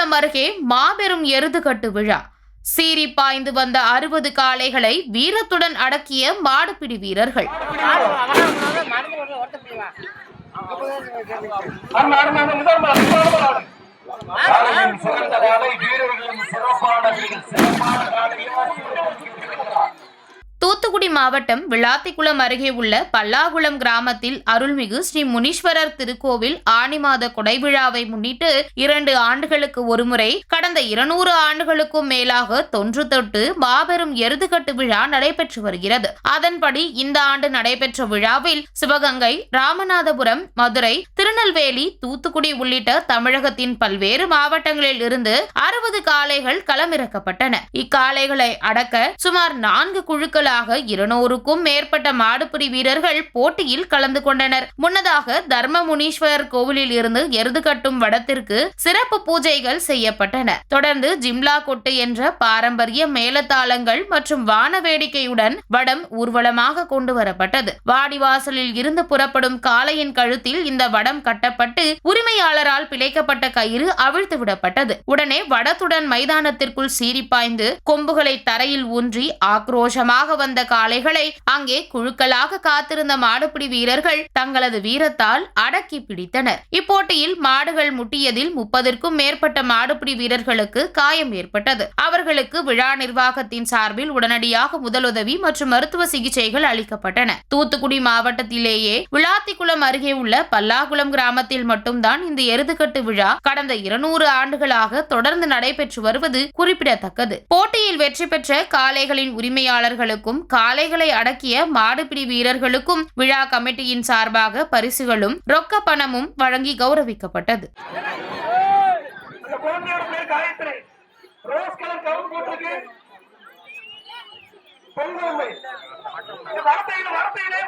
விளாத்திக்குளம் அருகே மாபெரும் எருதுகட்டு விழா. சீறி பாய்ந்து வந்த 60 காளைகளை வீரத்துடன் அடக்கிய மாடுபிடி வீரர்கள். தூத்துக்குடி மாவட்டம் விளாத்திக்குளம் அருகே உள்ள பல்லாகுளம் கிராமத்தில் அருள்மிகு ஸ்ரீ முனீஸ்வரர் திருக்கோவில் ஆனி மாத கொடைவிழாவை முன்னிட்டு 2 ஆண்டுகளுக்கு ஒருமுறை கடந்த 200 ஆண்டுகளுக்கும் மேலாக தொன்று தொட்டு மாபெரும் எருதுகட்டு விழா நடைபெற்று வருகிறது. அதன்படி இந்த ஆண்டு நடைபெற்ற விழாவில் சிவகங்கை, ராமநாதபுரம், மதுரை, திருநெல்வேலி, தூத்துக்குடி உள்ளிட்ட தமிழகத்தின் பல்வேறு மாவட்டங்களில் இருந்து 60 காளைகள் களமிறக்கப்பட்டன. இக்காளைகளை அடக்க சுமார் 4 குழுக்கள் 200க்கும் மேற்பட்ட மாடுபிடி வீரர்கள் போட்டியில் கலந்து கொண்டனர். முன்னதாக தர்ம முனீஸ்வரர் கோவிலில் இருந்து எருது கட்டும் வடத்திற்கு சிறப்பு பூஜைகள் செய்யப்பட்டன. தொடர்ந்து ஜிம்லா கொட்டு என்ற பாரம்பரிய மேளதாளங்கள் மற்றும் வான வேடிக்கையுடன் வடம் ஊர்வலமாக கொண்டு வரப்பட்டது. வாடிவாசலில் இருந்து புறப்படும் காளையின் கழுத்தில் இந்த வடம் கட்டப்பட்டு உரிமையாளரால் பிழைக்கப்பட்ட கயிறு அவிழ்த்து விடப்பட்டது. உடனே வடத்துடன் மைதானத்திற்குள் சீறி பாய்ந்து கொம்புகளை தரையில் ஊன்றி ஆக்ரோஷமாக வந்த காளைகளை அங்கே குழுக்களாக காத்திருந்த மாடுபிடி வீரர்கள் தங்களது வீரத்தால் அடக்கி பிடித்தனர். இப்போட்டியில் மாடுகள் முட்டியதில் 30க்கும் மேற்பட்ட மாடுபிடி வீரர்களுக்கு காயம் ஏற்பட்டது. அவர்களுக்கு விழா நிர்வாகத்தின் சார்பில் உடனடியாக முதலுதவி மற்றும் மருத்துவ சிகிச்சைகள் அளிக்கப்பட்டன. தூத்துக்குடி மாவட்டத்திலேயே விளாத்திக்குளம் அருகே உள்ள பல்லாகுளம் கிராமத்தில் மட்டும்தான் இந்த எருதுகட்டு விழா கடந்த 200 ஆண்டுகளாக தொடர்ந்து நடைபெற்று வருவது குறிப்பிடத்தக்கது. போட்டியில் வெற்றி பெற்ற காளைகளின் உரிமையாளர்களுக்கும் காளைகளை அடக்கிய மாடுபிடி வீரர்களுக்கும் விழா கமிட்டியின் சார்பாக பரிசுகளும் ரொக்க பணமும் வழங்கி கௌரவிக்கப்பட்டது. வார்த்தையிலே